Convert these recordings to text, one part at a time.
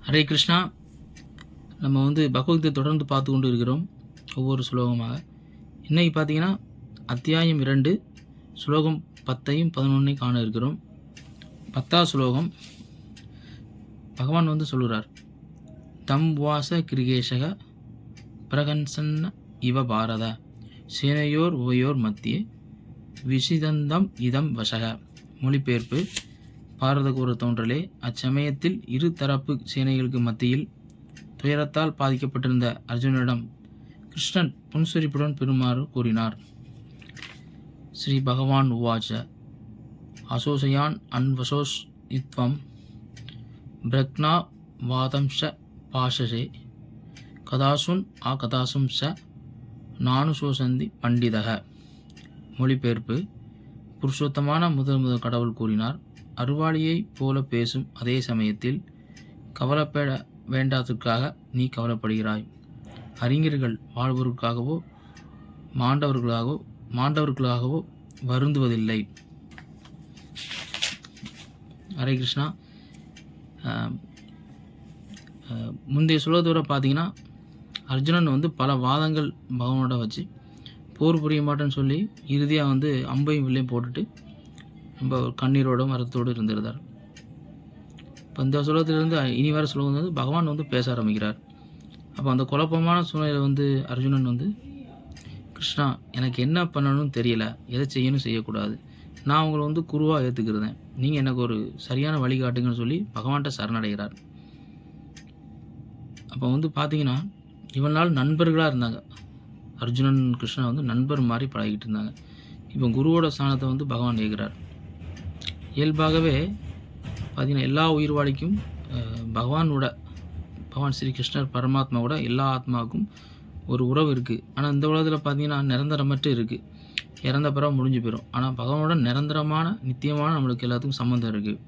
ஹரே கிருஷ்ணா. நம்ம பகவத்கீதை தொடர்ந்து பார்த்து கொண்டு இருக்கிறோம் ஒவ்வொரு ஸ்லோகமாக. இன்றைக்கி பார்த்தீங்கன்னா அத்தியாயம் 2 ஸ்லோகம் 10ஐயும் 11ஐயும் காண இருக்கிறோம். 10ஆவது ஸ்லோகம் பகவான் சொல்லுகிறார், தம் வாச கிரிகேஷக பிரகன்சன்ன இவ பாரத சேனையோர் உவையோர் மத்தியே விசிதந்தம் இதம் வசக. மொழிபெயர்ப்பு: பாரத கூற தோன்றலே, அச்சமயத்தில் இரு தரப்பு சேனைகளுக்கு மத்தியில் துயரத்தால் பாதிக்கப்பட்டிருந்த அர்ஜுனனிடம் கிருஷ்ணன் புன்சிரிப்புடன் பெறுமாறு கூறினார். ஸ்ரீ பகவான் உவாச்ச, அசோசயான் அன்வசோஸ் இத்வம் பிரக்னா வாதம்ச பாஷசே கதாசுன் ஆ கதாசும் ச நானுசோசந்தி பண்டிதக. மொழிபெயர்ப்பு: புருஷோத்தமான முதல் கடவுள் கூறினார், அருவாளியைப் போல பேசும் அதே சமயத்தில் கவலைப்பட வேண்டாதற்காக நீ கவலைப்படுகிறாய். அறிஞர்கள் வாழ்வதற்காகவோ மாண்டவர்களாகவோ வருந்துவதில்லை. ஹரே கிருஷ்ணா. முந்தைய சொல்வதோட பார்த்தீங்கன்னா, அர்ஜுனன் பல வாதங்கள் பகவானோட வச்சு போர் புரிய மாட்டேன்னு சொல்லி இறுதியாக அம்பையும் வில்லையும் போட்டுட்டு ரொம்ப கண்ணீரோடும் வருத்தத்தோடு இருந்திருந்தார். இப்போ இந்த சுலோகத்திலிருந்து இனி வர சுலோகம் பகவான் பேச ஆரம்பிக்கிறார். அப்போ அந்த குழப்பமான சூழ்நிலையில் அர்ஜுனன் கிருஷ்ணா, எனக்கு என்ன பண்ணணும்னு தெரியல, எதை செய்யணும் செய்யக்கூடாது, நான் உங்களை குருவாக ஏற்றுக்கிறேன், நீங்கள் எனக்கு ஒரு சரியான வழிகாட்டுங்கன்னு சொல்லி பகவான்கிட்ட சரணடைகிறார். அப்போ பார்த்தீங்கன்னா இவ்வளோ நாள் நண்பர்களாக இருந்தாங்க. அர்ஜுனன் கிருஷ்ணா நண்பர் மாதிரி பழகிட்டு இருந்தாங்க. இப்போ குருவோட ஸ்தானத்தை பகவான் ஏற்கிறார். இயல்பாகவே பார்த்திங்கன்னா எல்லா உயிர்வாளிக்கும் பகவான் ஸ்ரீ கிருஷ்ணர் பரமாத்மாவோட எல்லா ஆத்மாவுக்கும் ஒரு உறவு இருக்குது. ஆனால் இந்த உலகத்தில் பார்த்திங்கன்னா நிரந்தரமற்று இருக்குது, இறந்த பிறகு முடிஞ்சு போயிடும். ஆனால் பகவானோட நிரந்தரமான நித்தியமான நம்மளுக்கு எல்லாத்துக்கும் சம்மந்தம் இருக்குது.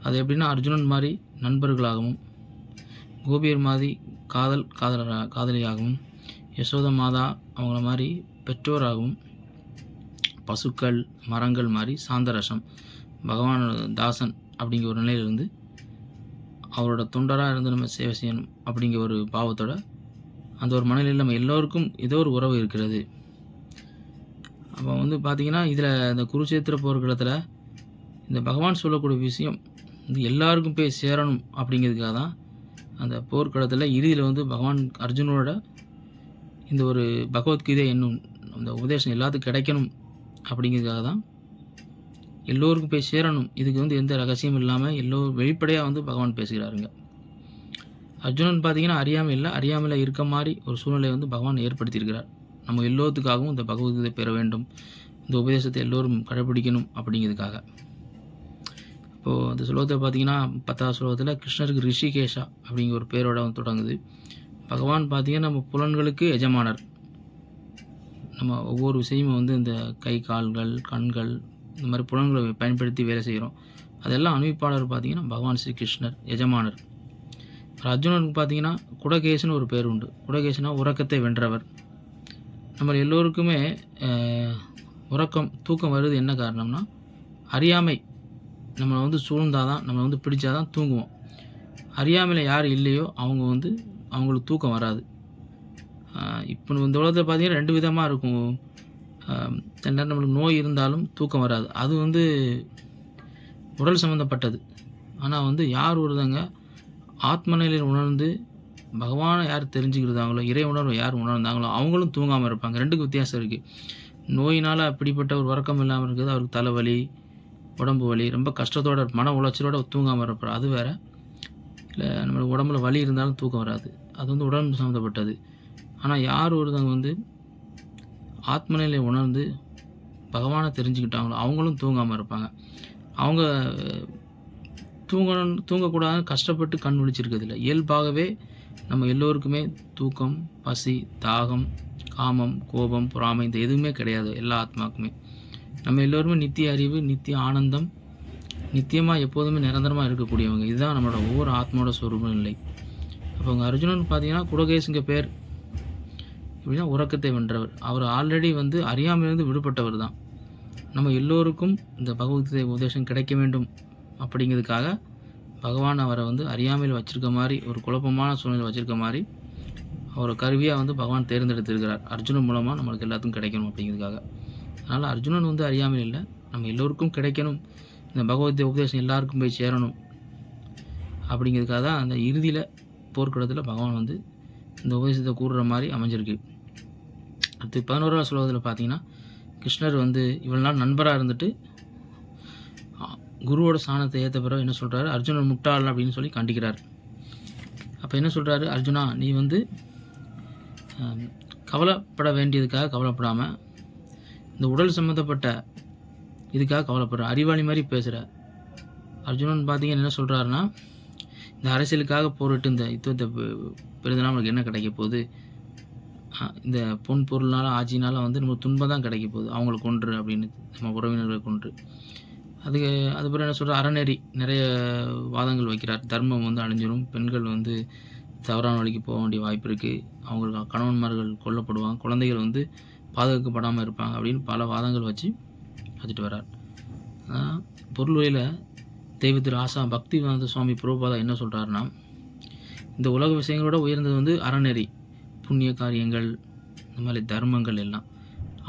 அது எப்படின்னா, அர்ஜுனன் மாதிரி நண்பர்களாகவும், கோபியர் மாதிரி காதலியாகவும், யசோத மாதா அவங்கள மாதிரி பெற்றோராகவும், பசுக்கள் மரங்கள் மாதிரி சாந்தரசம், பகவான் தாசன் அப்படிங்கிற ஒரு நிலையிலிருந்து அவரோட தொண்டராக இருந்து நம்ம சேவை செய்யணும் அப்படிங்கிற ஒரு பாவத்தோட அந்த ஒரு மனநிலையில் நம்ம எல்லோருக்கும் ஏதோ ஒரு உறவு இருக்கிறது. அப்போ பார்த்திங்கன்னா இதில் இந்த குருச்சேத்திர போர்க்களத்தில் இந்த பகவான் சொல்லக்கூடிய விஷயம் எல்லாருக்கும் போய் சேரணும் அப்படிங்கிறதுக்காக தான் அந்த போர்க்களத்தில் இறுதியில் பகவான் அர்ஜுனோட இந்த ஒரு பகவத்கீதை என்னும் அந்த உபதேசம் எல்லாத்துக்கும் கிடைக்கணும் அப்படிங்கிறதுக்காக தான் எல்லோருக்கும் போய் சேரணும். இதுக்கு எந்த ரகசியமும் இல்லாமல் எல்லோரும் வெளிப்படையாக பகவான் பேசுகிறாருங்க. அர்ஜுனன் பார்த்திங்கன்னா அறியாமையில் இருக்க மாதிரி ஒரு சூழ்நிலை பகவான் ஏற்படுத்தியிருக்கிறார். நம்ம எல்லோத்துக்காகவும் இந்த பகவத்கீதை பெற வேண்டும், இந்த உபதேசத்தை எல்லோரும் கடைபிடிக்கணும் அப்படிங்கிறதுக்காக. இப்போது அந்த ஸ்லோகத்தை பார்த்திங்கன்னா 10ஆவது ஸ்லோகத்தில் கிருஷ்ணருக்கு ரிஷிகேஷா அப்படிங்கிற ஒரு பேரோட தொடங்குது. பகவான் பார்த்திங்கன்னா நம்ம புலன்களுக்கு எஜமானர். நம்ம ஒவ்வொரு விஷயமும் இந்த கை கால்கள் கண்கள் இந்த மாதிரி புலன்களை பயன்படுத்தி வேலை செய்கிறோம். அதெல்லாம் அனுபவிப்பாளர் பார்த்திங்கன்னா பகவான் ஸ்ரீ கிருஷ்ணர் எஜமானர். அர்ஜுனனுக்கு பார்த்திங்கன்னா குடகேசன் ஒரு பேர் உண்டு. குடகேசனா உறக்கத்தை வென்றவர். நம்ம எல்லோருக்குமே தூக்கம் வருது என்ன காரணம்னா, அறியாமை நம்மளை சூழ்ந்தால் தான், நம்மளை பிடிச்சாதான் தூங்குவோம். அறியாமையில் யார் இல்லையோ அவங்களுக்கு தூக்கம் வராது. இப்போ இந்த உலகத்தில் பார்த்திங்கன்னா 2 விதமாக இருக்கும். சில நேரம் நம்மளுக்கு நோய் இருந்தாலும் தூக்கம் வராது, அது உடல் சம்மந்தப்பட்டது. ஆனால் யார் ஒருத்தங்க ஆத்ம நிலையில் உணர்ந்து பகவானை யார் தெரிஞ்சுக்கிறதாங்களோ, இறை உணர்வை யார் உணர்ந்தாங்களோ அவங்களும் தூங்காமல் இருப்பாங்க. 2க்கும் வித்தியாசம் இருக்குது. நோயினால் அப்படிப்பட்ட ஒரு உறக்கம் இல்லாமல் இருக்குது, அவருக்கு தலைவலி, உடம்பு வலி, ரொம்ப கஷ்டத்தோட மன உளைச்சலோடு தூங்காமல் இருப்பார், அது வேறு. இல்லை நம்மளுக்கு உடம்புல வலி இருந்தாலும் தூக்கம் வராது, அது உடம்பு சம்மந்தப்பட்டது. ஆனால் யார் ஒருத்தவங்க ஆத்மநிலை உணர்ந்து பகவானை தெரிஞ்சுக்கிட்டாங்களோ அவங்களும் தூங்காமல் இருப்பாங்க. அவங்க தூங்கக்கூடாதுன்னு கஷ்டப்பட்டு கண் விழிச்சிருக்கிறதில்ல. இயல்பாகவே நம்ம எல்லோருக்குமே தூக்கம், பசி, தாகம், காமம், கோபம், பொறாமை இந்த எதுவுமே கிடையாது எல்லா ஆத்மாக்குமே. நம்ம எல்லோருமே நித்திய அறிவு, நித்திய ஆனந்தம், நித்தியமாக எப்போதுமே நிரந்தரமாக இருக்கக்கூடியவங்க. இதுதான் நம்மளோட ஒவ்வொரு ஆத்மாவோட சொரூப நிலை. அப்போ அவங்க அர்ஜுனன் பார்த்தீங்கன்னா குடகேசுங்க பேர் எப்படின்னா உறக்கத்தை வென்றவர். அவர் ஆல்ரெடி அறியாமையிலிருந்து விடுபட்டவர் தான். நம்ம எல்லோருக்கும் இந்த பகவத்கீதை உபதேசம் கிடைக்க வேண்டும் அப்படிங்கிறதுக்காக பகவான் அவரை வந்து அறியாமையில் வச்சுருக்க மாதிரி, ஒரு குழப்பமான சூழ்நிலை வச்சுருக்க மாதிரி அவரை கருவியாக வந்து பகவான் தேர்ந்தெடுத்திருக்கிறார். அர்ஜுனன் மூலமாக நம்மளுக்கு எல்லாத்துக்கும் கிடைக்கணும் அப்படிங்கிறதுக்காக. அதனால் அர்ஜுனன் வந்து அறியாமல் இல்லை, நம்ம எல்லோருக்கும் கிடைக்கணும், இந்த பகவத்கீதை உபதேசம் எல்லாருக்கும் போய் சேரணும் அப்படிங்கிறதுக்காக தான் அந்த இறுதியில் போர்க்களத்தில் பகவான் வந்து இந்த உபதேசத்தை கூறுற மாதிரி அமைஞ்சிருக்கு. அடுத்து 11வது ஸ்லோகத்தில் பார்த்தீங்கன்னா, கிருஷ்ணர் வந்து இவ்வளோ நாள் நண்பராக இருந்துட்டு குருவோட ஸ்தானத்தை ஏற்ற பிறகு என்ன சொல்கிறாரு, அர்ஜுனன் முட்டாள் அப்படின்னு சொல்லி கண்டிக்கிறார். அப்போ என்ன சொல்கிறாரு, அர்ஜுனா நீ வந்து கவலைப்பட வேண்டியதுக்காக கவலைப்படாமல் இந்த உடல் சம்மந்தப்பட்ட இதுக்காக கவலைப்படுற, அறிவாளி மாதிரி பேசுகிற. அர்ஜுனன் பார்த்தீங்கன்னா என்ன சொல்கிறாருன்னா, இந்த அரசியலுக்காக போரிட்டு இந்த யுத்தத்தை பெறுதுனா நம்மளுக்கு என்ன கிடைக்க போகுது, இந்த பொன் பொருள்னால ஆட்சினால் வந்து நம்ம துன்பம் தான் கிடைக்க போகுது, அவங்கள கொன்று அப்படின்னு, நம்ம உறவினர்களை கொன்று. அதுக்கப்புறம் என்ன சொல்கிறார், அறநெறி நிறைய வாதங்கள் வைக்கிறார். தர்மம் வந்து அழிஞ்சிடும், பெண்கள் வந்து தவறான வழிக்கு போக வேண்டிய வாய்ப்பு இருக்குது, அவங்களுக்கு கணவன்மார்கள் கொல்லப்படுவாங்க, குழந்தைகள் வந்து பாதுகாக்கப்படாமல் இருப்பாங்க அப்படின்னு பல வாதங்கள் வச்சுட்டு வர்றார். பொருள் வழியில் தெய்வ திரு ஆசா பக்திவேதாந்த சுவாமி பிரபுபாதா என்ன சொல்கிறாருன்னா, இந்த உலக விஷயங்களோட உயர்ந்தது வந்து அறநெறி, புண்ணிய காரியங்கள், இந்த மாதிரி தர்மங்கள் எல்லாம்.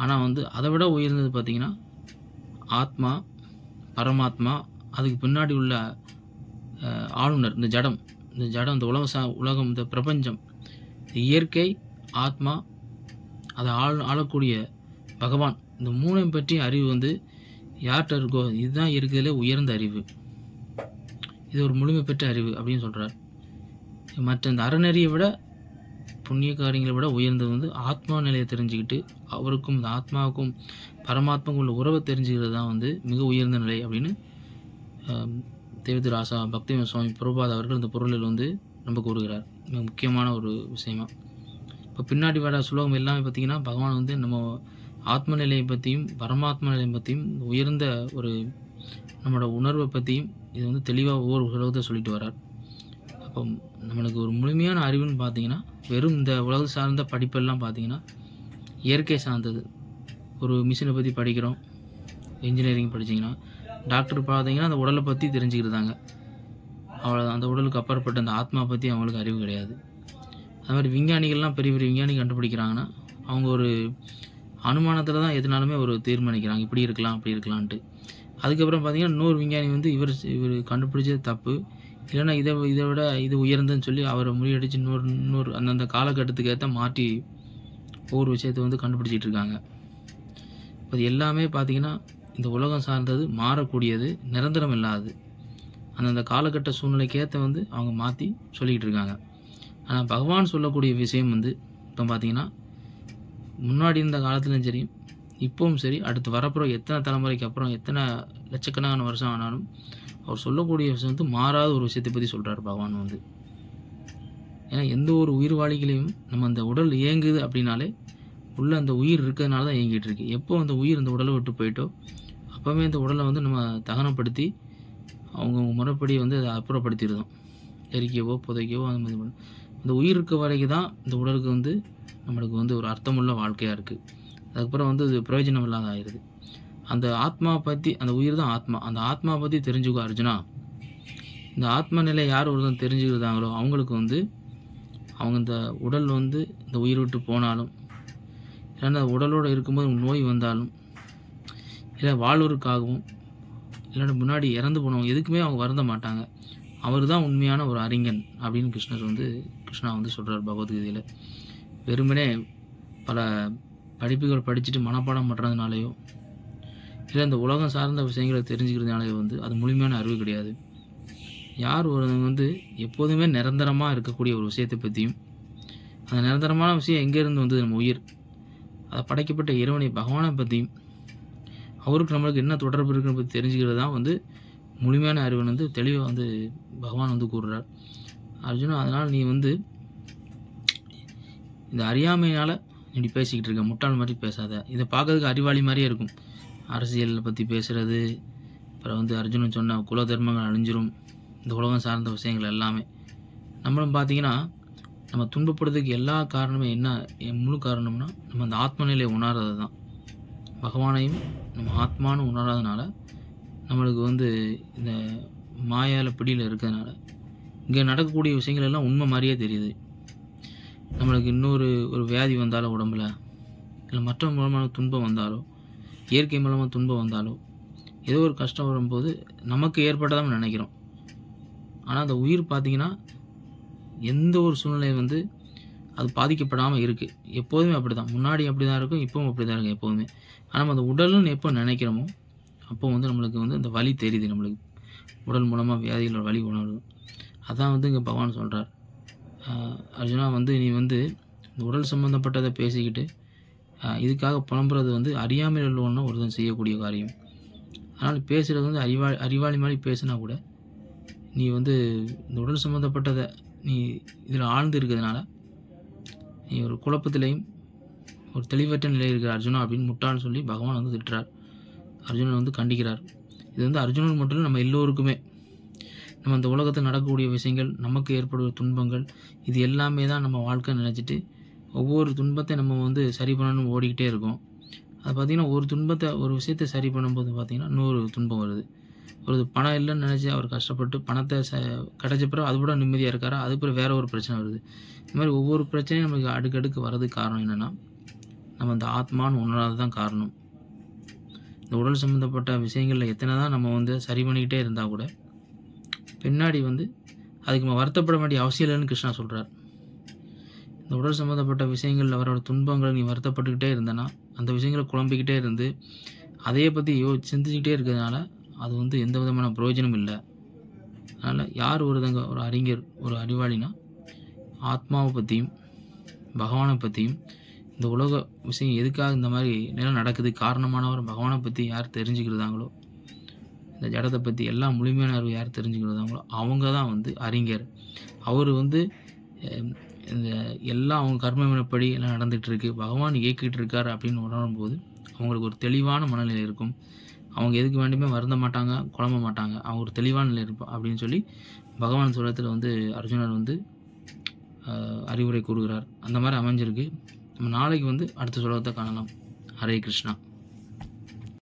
ஆனால் வந்து அதை விட உயர்ந்தது பார்த்திங்கன்னா ஆத்மா, பரமாத்மா, அதுக்கு பின்னாடி உள்ள ஆளுநர், இந்த ஜடம், இந்த உலகம், இந்த பிரபஞ்சம், இந்த இயற்கை, ஆத்மா, அதை ஆளக்கூடிய பகவான், இந்த மூணையும் பற்றி அறிவு வந்து யார்கிட்ட இருக்கோ இதுதான் இருக்கிறதுலே உயர்ந்த அறிவு, இது ஒரு முழுமை பெற்ற அறிவு அப்படின்னு சொல்கிறார். மற்ற இந்த அறநெறியை விட, புண்ணிய காரியங்களை விட உயர்ந்தது வந்து ஆத்மா நிலையை தெரிஞ்சுக்கிட்டு அவருக்கும் இந்த ஆத்மாவுக்கும் பரமாத்மாவுக்கும் உள்ள உறவை தெரிஞ்சுக்கிறது தான் வந்து மிக உயர்ந்த நிலை அப்படின்னு தேவதிரு ஆசா பக்திவேதாந்த சுவாமி பிரபுபாதா அவர்கள் இந்த பொருளில் வந்து ரொம்ப கூறுகிறார். மிக முக்கியமான ஒரு விஷயமா. இப்போ பின்னாடி வர ஸ்லோகம் எல்லாமே பார்த்திங்கன்னா பகவான் வந்து நம்ம ஆத்ம நிலையை பற்றியும் பரமாத்மா நிலையை பற்றியும் உயர்ந்த ஒரு நம்மளோட உணர்வை பற்றியும் இது வந்து தெளிவாக ஒவ்வொரு ஸ்லோகத்தை சொல்லிட்டு வர்றார். அப்போ நம்மளுக்கு ஒரு முழுமையான அறிவுன்னு பார்த்திங்கன்னா வெறும் இந்த உலக சார்ந்த படிப்பெல்லாம் பார்த்திங்கன்னா இயற்கை சார்ந்தது. ஒரு மிஷினை பற்றி படிக்கிறோம், இன்ஜினியரிங் படிச்சிங்கன்னா, டாக்டர் பார்த்தீங்கன்னா அந்த உடலை பற்றி தெரிஞ்சுக்கிறதாங்க, அவ்வளோ அந்த உடலுக்கு அப்பாற்பட்ட அந்த ஆத்மா பற்றி அவங்களுக்கு அறிவு கிடையாது. அது மாதிரி விஞ்ஞானிகள்லாம் பெரிய பெரிய விஞ்ஞானி கண்டுபிடிக்கிறாங்கன்னா அவங்க ஒரு அனுமானத்தில் தான் எதுனாலுமே ஒரு தீர்மானிக்கிறாங்க, இப்படி இருக்கலாம் அப்படி இருக்கலான்ட்டு. அதுக்கப்புறம் பார்த்திங்கன்னா இன்னொரு விஞ்ஞானி வந்து இவர் கண்டுபிடிச்சது தப்பு, இல்லைன்னா இதை விட இது உயர்ந்ததுன்னு சொல்லி அவரை முறியடித்து இன்னொரு அந்தந்த காலகட்டத்துக்கு ஏற்ற மாற்றி ஒவ்வொரு விஷயத்தை வந்து கண்டுபிடிச்சிட்டு இருக்காங்க. அது எல்லாமே பார்த்திங்கன்னா இந்த உலகம் சார்ந்தது, மாறக்கூடியது, நிரந்தரம் இல்லாதது. அந்தந்த காலகட்ட சூழ்நிலைக்கேற்ற வந்து அவங்க மாற்றி சொல்லிக்கிட்டு இருக்காங்க. ஆனால் பகவான் சொல்லக்கூடிய விஷயம் வந்து இப்போ பார்த்திங்கன்னா முன்னாடி இருந்த காலத்துலையும் சரி, இப்போவும் சரி, அடுத்து வரப்புற எத்தனை தலைமுறைக்கு அப்புறம் எத்தனை லட்சக்கணக்கான வருஷம் ஆனாலும் அவர் சொல்லக்கூடிய விஷயம் வந்து மாறாத ஒரு விஷயத்தை பற்றி சொல்கிறார் பகவான் வந்து. ஏன்னா எந்த ஒரு உயிர்வாளிகளையும் நம்ம அந்த உடல் இயங்குது அப்படின்னாலே உள்ள அந்த உயிர் இருக்கிறதுனால தான் இயங்கிட்டு இருக்கு. எப்போ அந்த உயிர் அந்த உடலை விட்டு போயிட்டோ அப்போவே அந்த உடலை வந்து நம்ம தகனப்படுத்தி அவங்க முறைப்படி வந்து அதை அப்புறப்படுத்திடுதோம், எரிக்கவோ புதைக்கவோ அந்த மாதிரி. அந்த உயிர் இருக்க வரைக்கும் தான் இந்த உடலுக்கு வந்து நம்மளுக்கு வந்து ஒரு அர்த்தமுள்ள வாழ்க்கையாக இருக்குது. அதுக்கப்புறம் வந்து அது பிரயோஜனம் இல்லாத ஆயிடுது. அந்த ஆத்மா பற்றி, அந்த உயிர் தான் ஆத்மா, அந்த ஆத்மா பற்றி தெரிஞ்சுக்கோ அர்ஜுனா. இந்த ஆத்ம நிலை யார் ஒருத்தன் தெரிஞ்சுக்கிறாங்களோ அவங்களுக்கு வந்து அவங்க இந்த உடல் வந்து இந்த உயிர் விட்டு போனாலும், இல்லைன்னா உடலோடு இருக்கும்போது நோய் வந்தாலும், இல்லை வாழ்வதற்காகவும், இல்லைன்னா முன்னாடி இறந்து போனவங்க எதுக்குமே அவங்க வருந்த மாட்டாங்க. அவர் தான் உண்மையான ஒரு அறிஞன் அப்படின்னு கிருஷ்ணா வந்து சொல்கிறார் பகவத்கீதையில். வெறுமனே பல படிப்புகள் படிச்சுட்டு மனப்பாடம் பண்ணுறதுனாலையோ இல்லை இந்த உலகம் சார்ந்த விஷயங்களை தெரிஞ்சுக்கிறதுனாலையோ வந்து அது முழுமையான அறிவு கிடையாது. யார் ஒருவங்க வந்து எப்போதுமே நிரந்தரமாக இருக்கக்கூடிய ஒரு விஷயத்தை பற்றியும், அந்த நிரந்தரமான விஷயம் எங்கேருந்து வந்து நம்ம உயிர், அதை படைக்கப்பட்ட இறைவனை பகவானை பற்றியும், அவருக்கு நம்மளுக்கு என்ன தொடர்பு இருக்குன்னு பற்றி தெரிஞ்சுக்கிறது தான் வந்து முழுமையான அறிவுன்னு வந்து தெளிவாக வந்து பகவான் வந்து கூறுறார். அர்ஜுனா, அதனால் நீ வந்து இந்த அறியாமையினால் இப்படி பேசிக்கிட்டு இருக்க, முட்டாள் மாதிரி பேசாத. இதை பார்க்கறதுக்கு அறிவாளி மாதிரியே இருக்கும், அரசியலை பற்றி பேசுகிறது. அப்புறம் வந்து அர்ஜுனன் சொன்ன குல தர்மங்கள் அழிஞ்சிரும், இந்த உலகம் சார்ந்த விஷயங்கள் எல்லாமே. நம்மளும் பார்த்திங்கன்னா நம்ம துன்பப்படுறதுக்கு எல்லா காரணமே என்ன, முழு காரணம்னா நம்ம அந்த ஆத்ம நிலையை உணராதது தான். பகவானையும் நம்ம ஆத்மானு உணராதனால நம்மளுக்கு வந்து இந்த மாயால பிடியில இருக்கிறதுனால, இங்க நடக்கக்கூடிய விஷயங்கள் எல்லாம் உண்மை மாரியே தெரியுது. நம்மளுக்கு ஒரு வியாதி வந்தாலோ உடம்புல, இல்ல மற்றவங்க மூலமான துன்பம் வந்தாலோ, இயற்கை மூலமா துன்பம் வந்தாலோ, ஏதோ ஒரு கஷ்டம் வரும்போது நமக்கு ஏற்பட்டதான்னு நெனைக்கிறோம். ஆனா அந்த உயிர் பார்த்தீங்கன்னா, எந்த ஒரு சூழ்நிலை வந்து அது பாதிக்கப்படாம இருக்கு. எப்போதுமே அப்படிதான். முன்னாடி அப்படிதான் இருக்கும். இப்பவும் அப்படிதான் இருக்கு எப்போதுமே. ஆனா நம்ம அந்த உடல்ன்னு எப்போ நெனைக்கிறோமோ, அப்போ வந்து நம்மளுக்கு வந்து அந்த வலி தெரியுது நம்மளுக்கு. உடல் மூலமா வியாதிகளோட வலி உணருது. அதான் வந்து இங்க பகவான் சொல்றார். அ அர்ஜுனா வந்து நீ வந்து இந்த உடல் சம்மந்தப்பட்டத பேசிக்கிட்டு, இதுக்காக புலம்புறது வந்து அறியாமையில் உள்ளவன் ஒருத்தன் செய்யக்கூடிய காரியம். அதனால பேசுறது வந்து அறிவாளி மாரி பேசினா கூட, நீ வந்து இந்த உடல் சம்மந்தப்பட்டத நீ இதில ஆழ்ந்து இருக்கிறதுனால, நீ ஒரு குழப்பத்திலேயும், ஒரு தெளிவற்ற நிலையில் இருக்கிற அர்ஜுனா அப்படின்னு முட்டாள்ன்னு சொல்லி பகவான் வந்து திட்டுறார். அர்ஜுனன் வந்து கண்டிக்கிறார். இது வந்து அர்ஜுனன் மட்டும் இல்ல நம்ம எல்லோருக்குமே. நம்ம இந்த உலகத்தில் நடக்கக்கூடிய விஷயங்கள், நமக்கு ஏற்படுற துன்பங்கள், இது எல்லாமே தான் நம்ம வாழ்க்கைன்னு நெனச்சுட்டு, ஒவ்வொரு துன்பத்தை நம்ம வந்து சரி பண்ணணும்னு ஓடிக்கிட்டே இருக்கோம். அது பார்த்தீங்கன்னா, ஒரு விஷயத்த சரி பண்ணும்போது பார்த்தீங்கன்னா, இன்னொரு துன்பம் வருது. ஒரு பணம் இல்லன்னு நெனச்சு அவர் கஷ்டப்பட்டு பணத்த கெடைச்ச பிறகு அது கூட நிம்மதியா இருக்காரா, அது பிறகு வேற ஒரு பிரச்சனை வருது. இந்த மாரி ஒவ்வொரு பிரச்சனையும் நமக்கு அடுக்கடுக்கு வர்றதுக்கு காரணம் என்னன்னா, நம்ம இந்த ஆத்மான்னு உணராதது தான் காரணம். இந்த உடல் சம்மந்தப்பட்ட விஷயங்கள்ல எத்தனை தான் நம்ம வந்து சரி பண்ணிக்கிட்டே இருந்தா கூட, பின்னாடி வந்து அதுக்கு நம்ம வருத்தப்பட வேண்டிய அவசியம் இல்லன்னு கிருஷ்ணா சொல்றார். இந்த உடல் சம்மந்தப்பட்ட விஷயங்கள்ல வர துன்பங்கள நீ வருத்தப்பட்டுக்கிட்டே இருந்தன்னா, அந்த விஷயங்கள குழம்பிக்கிட்டே இருந்து, அதையே பத்தி சிந்திச்சுக்கிட்டே இருக்கிறதுனால, அது வந்து எந்த விதமான பிரயோஜனமும் இல்ல. அதனால யார் ஒரு அறிஞர், ஒரு அறிவாளினா, ஆத்மாவ பத்தியும், பகவான பத்தியும், இந்த உலக விஷயம் எதுக்காக இந்த மாரி நிலை நடக்குது, காரணமானவர் பகவான பத்தி யார் தெரிஞ்சுக்கிறாங்களோ, இந்த ஜடத்த பத்தி எல்லா முழுமையான அறிவு யார் தெரிஞ்சுக்கிறாங்களோ, அவங்க தான் வந்து அறிஞர். அவரு வந்து அ இந்த எல்லாம் அவங்க கர்ம வினைப்படி எல்லாம் நடந்துட்டுருக்கு. பகவான் இயக்கிட்டு இருக்காரு அப்படின்னு உணரும்போது, அவங்களுக்கு ஒரு தெளிவான மனநிலை இருக்கும். அவங்க எதுக்கு வேண்டியுமே வருந்த மாட்டாங்க, குழம்ப மாட்டாங்க. அவங்க ஒரு தெளிவான நிலையில அப்படின்னு சொல்லி பகவான் சொல்றத்துல வந்து அர்ஜுனர் வந்து அறிவுரை கூறுகிறார். அந்த மாரி அமைஞ்சிருக்கு. நம்ம நாளைக்கு வந்து அடுத்த ஸ்லோகத்த காணலாம். ஹரே கிருஷ்ணா.